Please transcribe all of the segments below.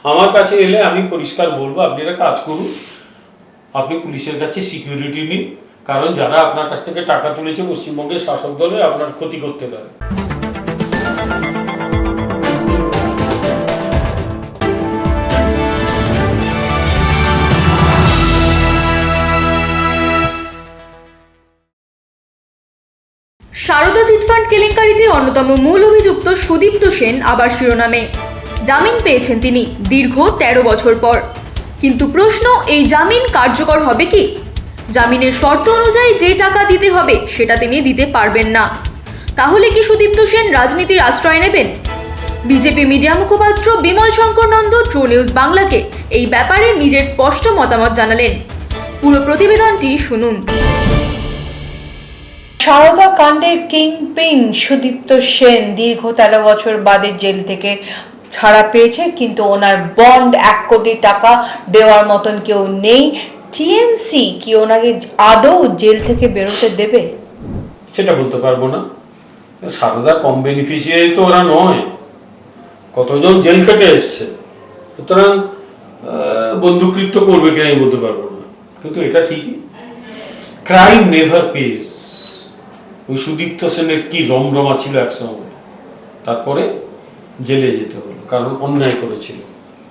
আমার কাছে এলে আমি পরিষ্কার বলবো, আপনি একটা কাজ করুন, আপনি পুলিশের কাছে সিকিউরিটি নিন, কারণ যারা আপনার কাছ থেকে টাকা তুলেছে পশ্চিমবঙ্গের শাসক দলের আপনার ক্ষতি করতে পারে। সারদা চিটফান্ড কেলেঙ্কারিতে অন্যতম মূল অভিযুক্ত সুদীপ্ত সেন আবার শিরোনামে। জামিন পেয়েছেন তিনি দীর্ঘ ১৩ বছর পর। কিন্তু প্রশ্ন, এই জামিন কার্যকর হবে কি? জামিনের শর্ত অনুযায়ী যে টাকা দিতে হবে সেটা তিনি দিতে পারবেন না। তাহলে কি সুদীপ্ত সেন রাজনীতির আশ্রয় নেবেন? বিজেপি মিডিয়া মুখপাত্র বিমল শঙ্কর নন্দ ট্রু নিউজ বাংলাকে এই ব্যাপারে নিজের স্পষ্ট মতামত জানালেন। পুরো প্রতিবেদনটি শুনুন। সারদা কাণ্ডের কিংপিন সুদীপ্ত সেন দীর্ঘ ১৩ বছর বাদে জেল থেকে ছাড়া পেয়েছে, কিন্তু ওনার বন্ড ১ কোটি টাকা দেওয়ার মতন কেউ নেই। টিএমসি কি ওনাকে আদৌ জেল থেকে বেরোতে দেবে? সেটা বলতে পারবো না। সারদা কম বেনিফিশিয়ারি তো ওরা নয়, কতজন জেল খেটে এসছে, সুতরাং বন্ধুকৃত্য করবে কিনা আমি বলতে পারবো না। কিন্তু এটা ঠিকই, ক্রাইম নেভার পেজ। ওই সুদীপ্ত সেনের কি রমরমা ছিল একসময়, তারপরে জেলে যেতে হলো কারণ অন্যায় করেছিল।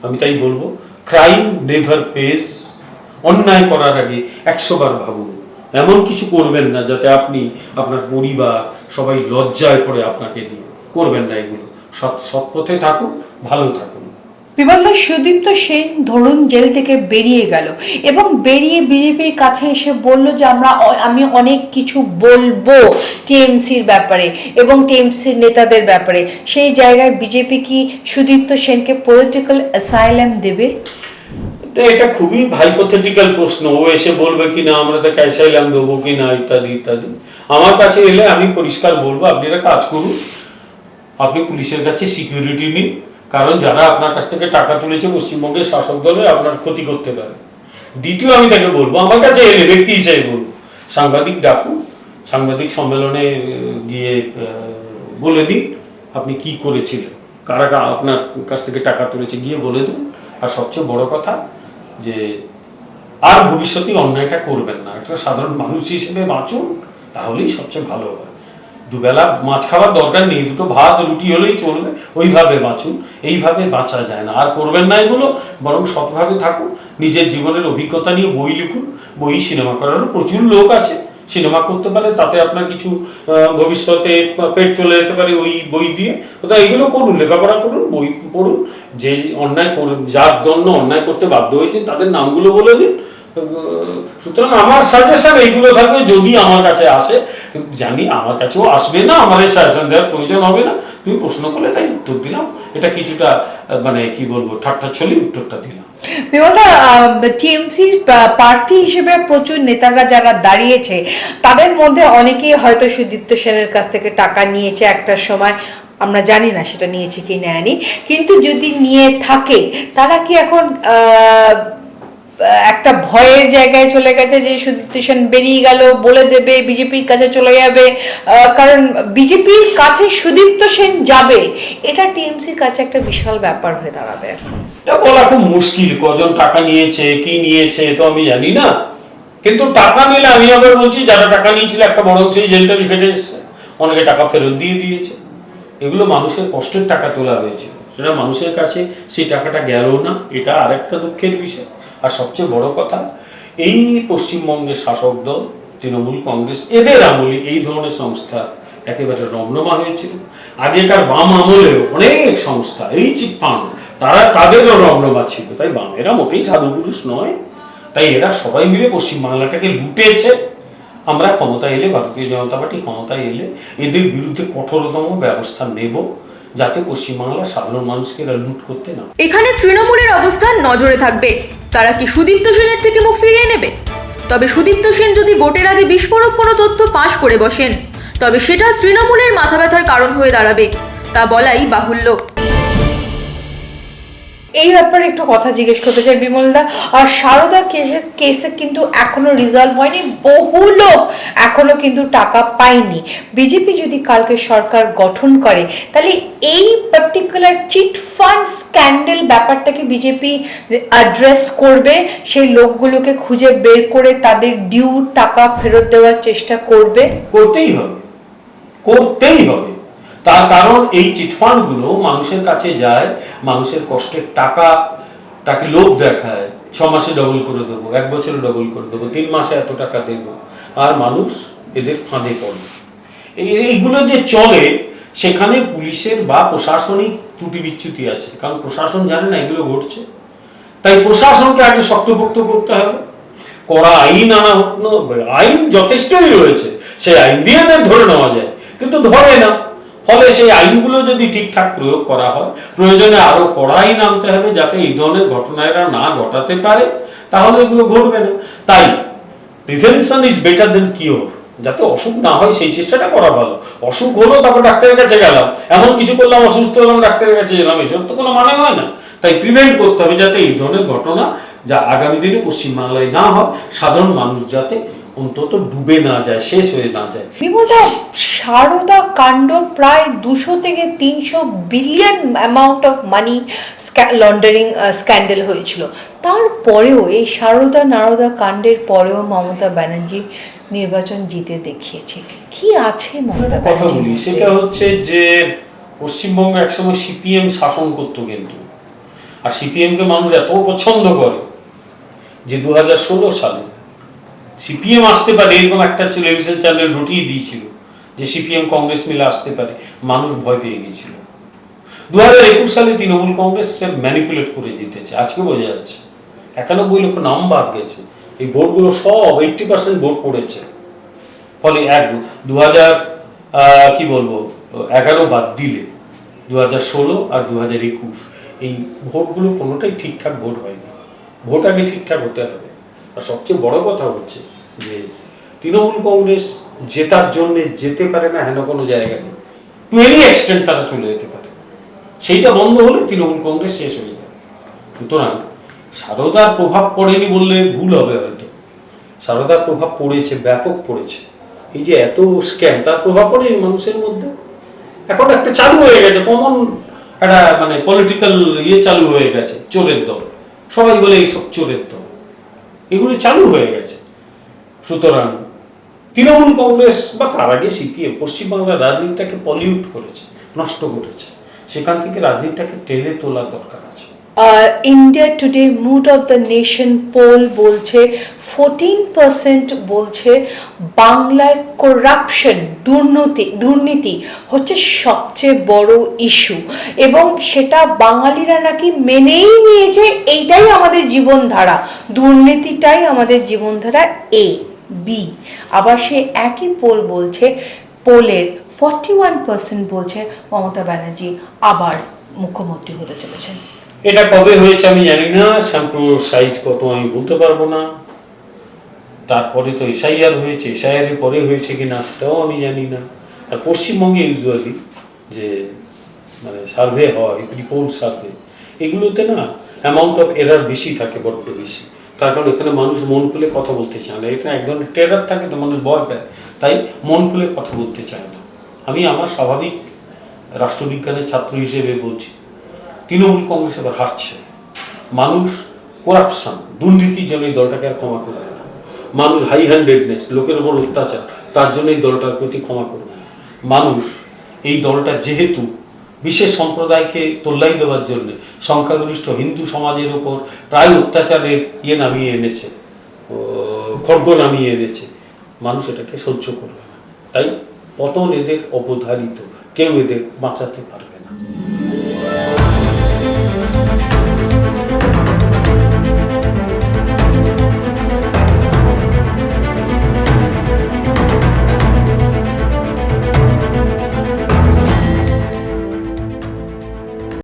আমি তাই বলবো, ক্রাইম নেভার পেজ। অন্যায় করার আগে ১০০ বার ভাবুন, এমন কিছু করবেন না যাতে আপনি, আপনার পরিবার সবাই লজ্জায় পড়ে আপনাকে নিয়ে। করবেন না এগুলো। সৎ পথে থাকুন, ভালো থাকুন। বিমলদা, সুদীপ্ত সেন ধরুন জেল থেকে বেরিয়ে গেল এবং বেরিয়ে বিজেপির কাছে এসে বলল যে আমি অনেক কিছু বলবো টিএমসির ব্যাপারে এবং টিএমসির নেতাদের ব্যাপারে। সেই জায়গায় বিজেপি কি সুদীপ্ত সেনকে পলিটিক্যাল অ্যাসাইলাম দেবে? এটা খুবই হাইপোথেটিক্যাল প্রশ্ন। ও এসে বলবে কিনা, আমরা তাকে অ্যাসাইলাম দেবো কিনা, ইত্যাদি ইত্যাদি। আমার কাছে এলে আমি পরিষ্কার বলবো, আপনি একটা কাজ করুন, আপনি পুলিশের কাছে সিকিউরিটি নিন, কারণ যারা আপনার কাছ থেকে টাকা তুলেছে পশ্চিমবঙ্গের শাসক দলের আপনার ক্ষতি করতে পারে। দ্বিতীয়, আমি তাকে বলবো, আমার কাছে এলে ব্যক্তি হিসেবে বলবো, সাংবাদিক ডাকুন, সাংবাদিক সম্মেলনে গিয়ে বলে দিন আপনি কি করেছিলেন, কারা আপনার কাছ থেকে টাকা তুলেছে, গিয়ে বলে দিন। আর সবচেয়ে বড় কথা যে আর ভবিষ্যতে অন্যায়টা করবেন না। একটা সাধারণ মানুষ হিসেবে বাঁচুন, তাহলেই সবচেয়ে ভালো হয়। দুবেলা মাছ খাওয়ার দরকার নেই, দুটো ভাত রুটি হলেই চলবে, ওইভাবে বাঁচুন। এইভাবে বাঁচা যায় না। আর করবেন না এগুলো, বরং সৎভাবে থাকুন। নিজের জীবনের অভিজ্ঞতা নিয়ে বই লিখুন। বই সিনেমা করারও প্রচুর লোক আছে, সিনেমা করতে পারে, তাতে আপনার কিছু ভবিষ্যতে পেট চলে যেতে পারে ওই বই দিয়ে। ওটা এগুলো করুন, লেখাপড়া করুন, বই পড়ুন। যে অন্যায় করুন, যার জন্য অন্যায় করতে বাধ্য হয়েছেন তাদের নামগুলো বলে দিন। সুতরাং আমার সাজেশন এইগুলো থাকবে, যদি আমার কাছে আসে। কিন্তু জানি আমার কাছেও আসবে না, আমার এই সাজেশন দেওয়ার প্রয়োজন হবে না। তুমি প্রশ্ন করলে তাই উত্তর দিলাম। এটা কিছুটা মানে কি বলবো, ঠাট্টা ছলে উত্তরটা দিলাম। বিমলদা, টিএমসি প্রার্থী হিসেবে প্রচুর নেতারা যারা দাঁড়িয়েছে, তাদের মধ্যে অনেকেই হয়তো সুদীপ্ত সেনের কাছ থেকে টাকা নিয়েছে একটা সময়। আমরা জানি না সেটা নিয়েছে কি নেয়নি, কিন্তু যদি নিয়ে থাকে, তারা কি এখন একটা ভয়ের জায়গায় চলে গেছে যে সুদীপ্ত সেন বেরিয়ে গেল, বলে দেবে, বিজেপির কাছে চলে যাবে? কারণ বিজেপির কাছে সুদীপ্ত সেন যাবে, এটা টিএমসির কাছে একটা বিশাল ব্যাপার হয়ে দাঁড়াবে। এখন এটা বলা খুব মুশকিল, কজন টাকা নিয়েছে, কি নিয়েছে তো আমি জানি না। কিন্তু টাকা নিলে আমি আবার বলছি, যারা টাকা নিয়েছিল একটা বড় অংশ জেলটা কেটে এসছে, অনেকে টাকা ফেরত দিয়ে দিয়েছে। এগুলো মানুষের কষ্টের টাকা তোলা হয়েছে, সেটা মানুষের কাছে সেই টাকাটা গেল না, এটা আরেকটা দুঃখের বিষয়। আর সবচেয়ে বড় কথা, এই পশ্চিমবঙ্গের শাসক দল তৃণমূল কংগ্রেস, এদের আমলে এই ধরনের সংস্থা একেবারে রমরমা হয়েছিল। আগেকার বাম আমলেও অনেক সংস্থা, এই চিটফান্ড, তাদেরও রমরমা ছিল। তাই বামেরা মোটেই সাধু পুরুষ নয়। তাই এরা সবাই মিলে পশ্চিমবাংলাটাকে লুটেছে। আমরা ক্ষমতায় এলে, ভারতীয় জনতা পার্টি ক্ষমতায় এলে, এদের বিরুদ্ধে কঠোরতম ব্যবস্থা নেব, যাতে পশ্চিমবাংলার সাধারণ মানুষকে এরা লুট করতে না। এখানে তৃণমূলের অবস্থান নজরে থাকবে। তারা কি সুদীপ্ত সেনের থেকে মুখ ফিরিয়ে নেবে? তবে সুদীপ্ত সেন যদি ভোটের আগে বিস্ফোরক কোনো তথ্য ফাঁস করে বসেন, তবে সেটা তৃণমূলের মাথা ব্যথার কারণ হয়ে দাঁড়াবে, তা বলাই বাহুল্য। এই ব্যাপারে একটু কথা জিজ্ঞেস করতে চাই বিমলদা। আর সারদা কেসে কিন্তু এখনো রিজলভ হয়নি, বহু লোক এখনো কিন্তু টাকা পায়নি। বিজেপি যদি কালকে সরকার গঠন করে তাহলে এই পার্টিকুলার চিট ফান্ড স্ক্যান্ডেল ব্যাপারটাকে বিজেপি অ্যাড্রেস করবে, সেই লোকগুলোকে খুঁজে বের করে তাদের ডিউ টাকা ফেরত দেওয়ার চেষ্টা করবে। করতেই হবে, করতেই হবে। তার কারণ এই চিটফান্ড গুলো মানুষের কাছে যায়, মানুষের কষ্টের টাকা তাকে লোভ দেখায়, 6 মাসে ডবল করে দেবো, 1 বছরে ডবল করে দেবো, 3 মাসে এত টাকা দেবো, আর মানুষ এদের ফাঁদে পড়ে। এইগুলো যে চলে, সেখানে পুলিশের বা প্রশাসনিক ত্রুটি বিচ্যুতি আছে, কারণ প্রশাসন জানে না এগুলো ঘটছে। তাই প্রশাসনকে আগে শক্তপোক্ত করতে হবে, কড়া আইন আনা হোক। আইন যথেষ্টই রয়েছে, সেই আইন দিয়ে ধরে নেওয়া যায়, কিন্তু ধরে না। ফলে সেই আইনগুলো যদি ঠিকঠাক প্রয়োগ করা হয়, প্রয়োজনে আরো কড়া আইন আনতে হবে, যাতে এই ধরনের ঘটনা এরা না ঘটাতে পারে, তাহলে এগুলো ঘটবে না। তাই prevention is better then cure. যাতে অসুখ না হয় সেই চেষ্টাটা করা ভালো। অসুখ হলো তারপর ডাক্তারের কাছে গেলাম, এমন কিছু করলাম অসুস্থ হলাম ডাক্তারের কাছে গেলাম, এসব তো কোনো মানে হয় না। তাই প্রিভেন্ট করতে হবে যাতে এই ধরনের ঘটনা যা আগামী দিনে পশ্চিমবাংলায় না হয়, সাধারণ মানুষ যাতে অন্তত ডুবে না যায়, শেষ হয়ে না যায়। বিমলদা, সারদা কাণ্ড প্রায় 200 থেকে 300 billion amount of money laundering scandal হয়েছিল। তারপরেও এই নারদা কাণ্ডের পরেও মমতা ব্যানার্জি নির্বাচন জিতে দেখিয়েছে। কি আছে মমতা কথা বলি, ব্যানার্জি? সেটা হচ্ছে যে পশ্চিমবঙ্গে একসময় সিপিএম শাসন করতো, কিন্তু আর সিপিএম কে মানুষ এত পছন্দ করে যে 2016 সালে সিপিএম আসতে পারে এরকম একটা টেলিভিশন চ্যানেল রুটিয়ে দিয়েছিল যে সিপিএম কংগ্রেস মিলে আসতে পারে, মানুষ ভয় পেয়ে গিয়েছিল। 2021 সালে তৃণমূল কংগ্রেস ম্যানিপুলেট করে জিতেছে, আজকে বোঝা যাচ্ছে 91 লক্ষ নাম বাদ গেছে। এই ভোটগুলো সব 80% ভোট পড়েছে। ফলে 2011 বাদ দিলে 2016 আর 2021 এই ভোটগুলো কোনোটাই ঠিকঠাক ভোট হয়নি। ভোট আগে ঠিকঠাক হতে হবে। আর সবচেয়ে বড় কথা হচ্ছে যে তৃণমূল কংগ্রেস জেতার জন্য যেতে পারে না, হেন কোনো জায়গা নেই। টু এনি এক্সটেন্ট তারা চলে যেতে পারে, সেইটা বন্ধ হলে তৃণমূল কংগ্রেস শেষ হয়ে যাবে। সুতরাং সারদার প্রভাব পড়েনি বললে ভুল হবে হয়তো। সারদার প্রভাব পড়েছে, ব্যাপক পড়েছে। এই যে এত স্ক্যাম, তার প্রভাব পড়েনি মানুষের মধ্যে। এখন একটা চালু হয়ে গেছে, কমন একটা মানে পলিটিক্যাল চালু হয়ে গেছে, চোরের দল। সবাই বলে এইসব চোরের দল, এগুলো চালু হয়ে গেছে। সুতরাং তৃণমূল কংগ্রেস বা তার আগে সিপিএম পশ্চিমবাংলার রাজনীতিটাকে পলিউট করেছে, নষ্ট করেছে। সেখান থেকে রাজনীতিটাকে টেনে তোলার দরকার আছে। India Today mood of the nation poll বলছে 14% বলছে বাংলায় করাপশন, দুর্নীতি হচ্ছে সবচেয়ে বড় ইস্যু, এবং সেটা বাঙালিরা নাকি মেনেই নিয়েছে। এইটাই আমাদের জীবনধারা, দুর্নীতিটাই আমাদের জীবনধারা। বি আবার সে একই পোল বলছে, পোলের 41% বলছে মমতা ব্যানার্জি আবার মুখ্যমন্ত্রী হতে চলেছেন। এটা কবে হয়েছে আমি জানি না, স্যাম্পল সাইজ কত আমি বলতে পারবো না। তারপরে তো এসআইআর হয়েছে, এসআইআর এর পরে হয়েছে কিনা সেটাও আমি জানি না। আর পশ্চিমবঙ্গে ইউজুয়ালি যে মানে সার্ভে হয়, রিপোর্ট সার্ভে, এগুলোতে না অ্যামাউন্ট অফ এরার বেশি থাকে, বড্ড বেশি। তার কারণ এখানে মানুষ মন খুলে কথা বলতে চায় না। এটা এক ধরনের টেরার থাকে, তো মানুষ ভয় পায়, তাই মন খুলে কথা বলতে চায় না। আমি আমার স্বাভাবিক রাষ্ট্রবিজ্ঞানের ছাত্র হিসেবে বলছি, তৃণমূল কংগ্রেস এবার হারছে। মানুষ করাপশন, দুর্নীতির জন্য এই দলটাকে আর ক্ষমা করবে না। মানুষ হাই হ্যান্ডেডনেস, লোকের উপর অত্যাচার, তার জন্য এই দলটার প্রতি ক্ষমা করবে না। মানুষ এই দলটা যেহেতু বিশেষ সম্প্রদায়কে তোল্লাই দেওয়ার জন্য সংখ্যাগরিষ্ঠ হিন্দু সমাজের ওপর প্রায় অত্যাচারের নামিয়ে এনেছে, খড়গ নামিয়ে এনেছে, মানুষ এটাকে সহ্য করবে না। তাই পতন এদের অবধারিত, কেউ এদের বাঁচাতে পারবে।